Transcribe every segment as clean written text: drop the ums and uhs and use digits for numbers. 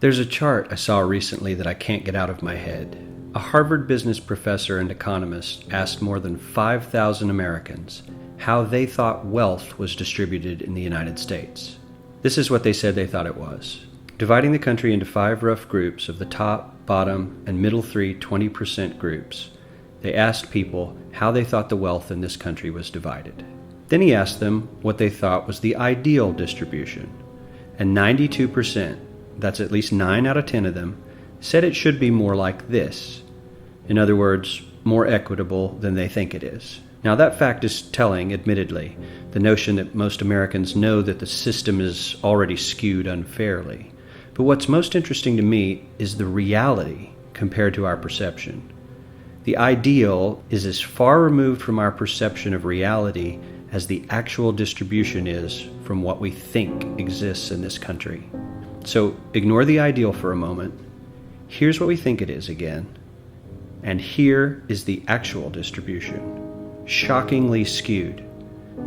There's a chart I saw recently that I can't get out of my head. A Harvard business professor and economist asked more than 5,000 Americans how they thought wealth was distributed in the United States. This is what they said they thought it was. Dividing the country into 5 rough groups of the top, bottom, and middle 20% groups, they asked people how they thought the wealth in this country was divided. Then he asked them what they thought was the ideal distribution, and 92%, that's at least 9 out of 10 of them, said it should be more like this. In other words, more equitable than they think it is. Now that fact is telling, admittedly, the notion that most Americans know that the system is already skewed unfairly. But what's most interesting to me is the reality compared to our perception. The ideal is as far removed from our perception of reality as the actual distribution is from what we think exists in this country. So ignore the ideal for a moment. Here's what we think it is again. And here is the actual distribution. Shockingly skewed.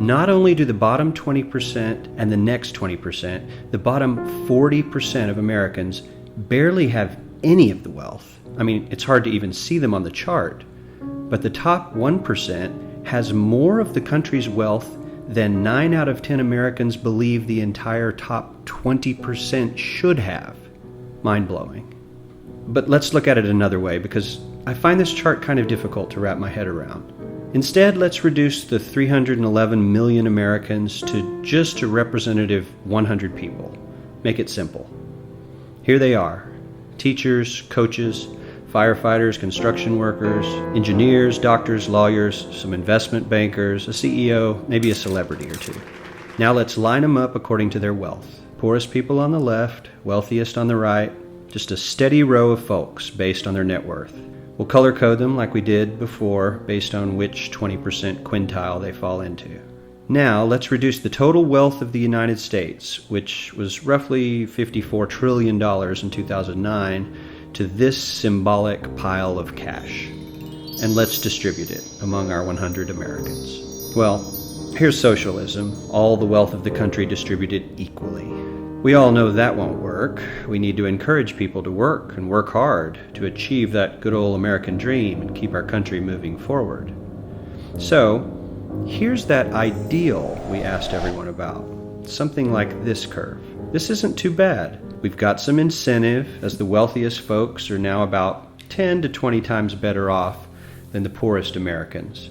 Not only do the bottom 20% and the next 20%, the bottom 40% of Americans barely have any of the wealth. I mean, it's hard to even see them on the chart. But the top 1% has more of the country's wealth than 9 out of 10 Americans believe the entire top 20% should have. Mind-blowing. But let's look at it another way, because I find this chart kind of difficult to wrap my head around. Instead, let's reduce the 311 million Americans to just a representative 100 people. Make it simple. Here they are: teachers, coaches, firefighters, construction workers, engineers, doctors, lawyers, some investment bankers, a CEO, maybe a celebrity or two. Now let's line them up according to their wealth. Poorest people on the left, wealthiest on the right, just a steady row of folks based on their net worth. We'll color code them like we did before based on which 20% quintile they fall into. Now let's reduce the total wealth of the United States, which was roughly $54 trillion in 2009, to this symbolic pile of cash. And let's distribute it among our 100 Americans. Well, here's socialism, all the wealth of the country distributed equally. We all know that won't work. We need to encourage people to work and work hard to achieve that good old American dream and keep our country moving forward. So, here's that ideal we asked everyone about. Something like this curve. This isn't too bad. We've got some incentive, as the wealthiest folks are now about 10 to 20 times better off than the poorest Americans.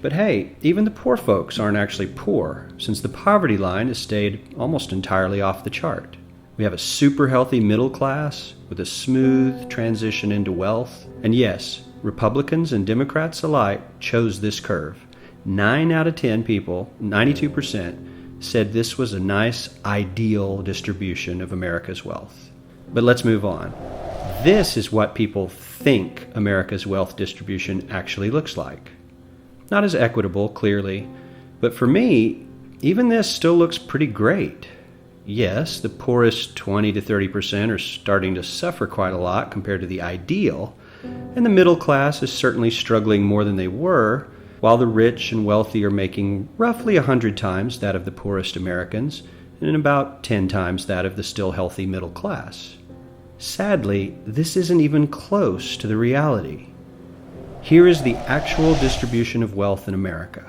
But hey, even the poor folks aren't actually poor, since the poverty line has stayed almost entirely off the chart. We have a super healthy middle class with a smooth transition into wealth. And yes, Republicans and Democrats alike chose this curve. 9 out of 10 people, 92%, said this was a nice, ideal distribution of America's wealth. But let's move on. This is what people think America's wealth distribution actually looks like. Not as equitable, clearly, but for me, even this still looks pretty great. Yes, the poorest 20 to 30% are starting to suffer quite a lot compared to the ideal, and the middle class is certainly struggling more than they were, while the rich and wealthy are making roughly 100 times that of the poorest Americans and about 10 times that of the still healthy middle class. Sadly, this isn't even close to the reality. Here is the actual distribution of wealth in America.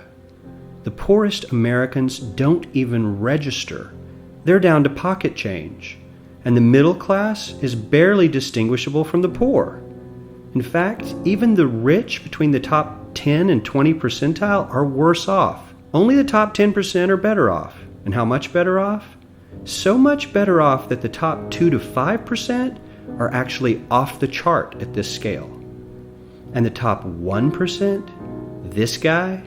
The poorest Americans don't even register. They're down to pocket change, and the middle class is barely distinguishable from the poor. In fact, even the rich between the top 10 and 20 percentile are worse off. Only the top 10% are better off. And how much better off? So much better off that the top 2 to 5% are actually off the chart at this scale. And the top 1%, this guy,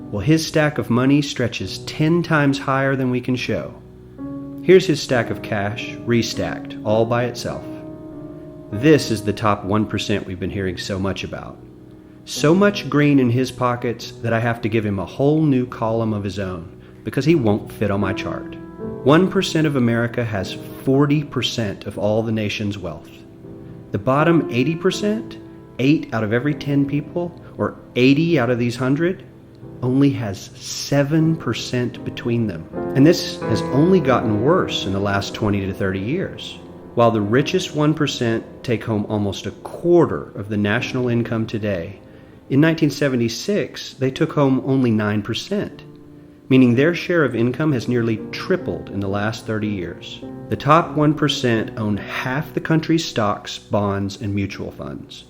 well, his stack of money stretches 10 times higher than we can show. Here's his stack of cash, restacked, all by itself. This is the top 1% we've been hearing so much about. So much green in his pockets that I have to give him a whole new column of his own, because he won't fit on my chart. 1% of America has 40% of all the nation's wealth. The bottom 80%, 8 out of every 10 people, or 80 out of these 100, only has 7% between them. And this has only gotten worse in the last 20 to 30 years. While the richest 1% take home almost a quarter of the national income today, in 1976 they took home only 9%, meaning their share of income has nearly tripled in the last 30 years. The top 1% own half the country's stocks, bonds, and mutual funds.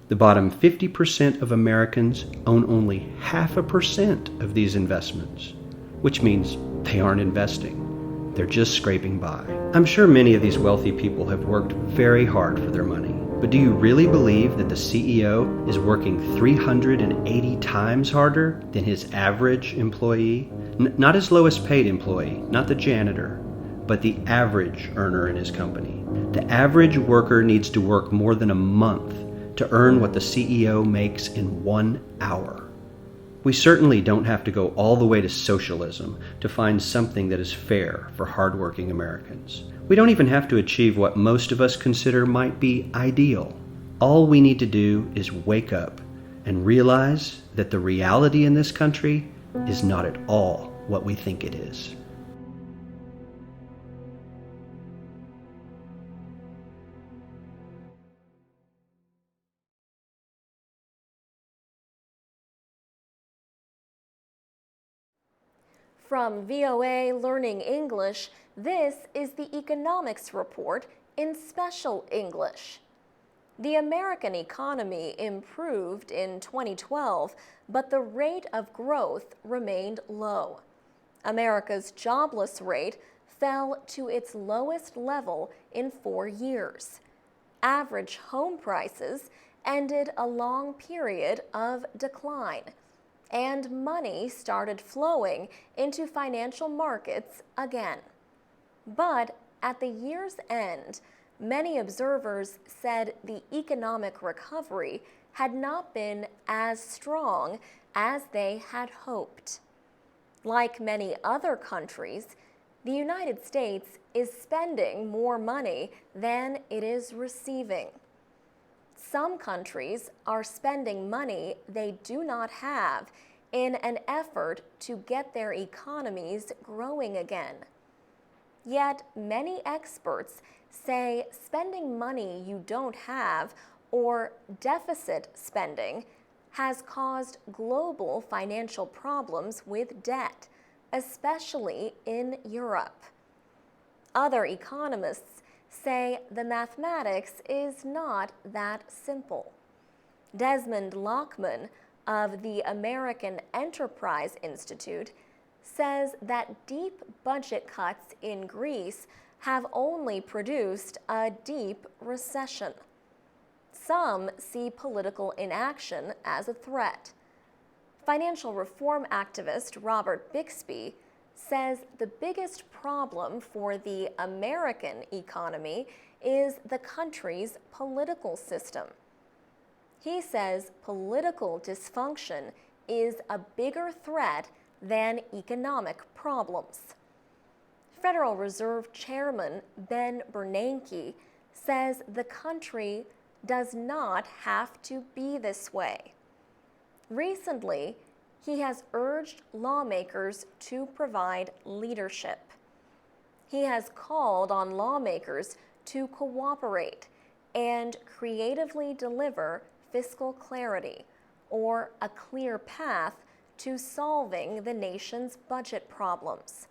The bottom 50% of Americans own only 0.5% of these investments, which means they aren't investing. They're just scraping by. I'm sure many of these wealthy people have worked very hard for their money. But do you really believe that the CEO is working 380 times harder than his average employee? Not his lowest paid employee, not the janitor, but the average earner in his company. The average worker needs to work more than a month to earn what the CEO makes in 1 hour. We certainly don't have to go all the way to socialism to find something that is fair for hardworking Americans. We don't even have to achieve what most of us consider might be ideal. All we need to do is wake up and realize that the reality in this country is not at all what we think it is. From VOA Learning English, this is the Economics Report in Special English. The American economy improved in 2012, but the rate of growth remained low. America's jobless rate fell to its lowest level in 4 years. Average home prices ended a long period of decline, and money started flowing into financial markets again. But at the year's end, many observers said the economic recovery had not been as strong as they had hoped. Like many other countries, the United States is spending more money than it is receiving. Some countries are spending money they do not have in an effort to get their economies growing again. Yet many experts say spending money you don't have, or deficit spending, has caused global financial problems with debt, especially in Europe. Other economists say the mathematics is not that simple. Desmond Lockman of the American Enterprise Institute says that deep budget cuts in Greece have only produced a deep recession. Some see political inaction as a threat. Financial reform activist Robert Bixby says the biggest problem for the American economy is the country's political system. He says political dysfunction is a bigger threat than economic problems. Federal Reserve Chairman Ben Bernanke says the country does not have to be this way. Recently, he has urged lawmakers to provide leadership. He has called on lawmakers to cooperate and creatively deliver fiscal clarity, or a clear path to solving the nation's budget problems.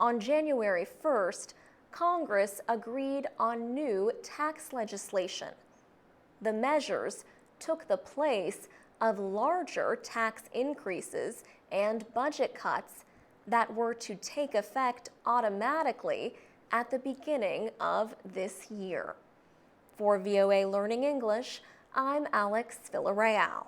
On January 1st, Congress agreed on new tax legislation. The measures took the place of larger tax increases and budget cuts that were to take effect automatically at the beginning of this year. For VOA Learning English, I'm Alex Villarreal.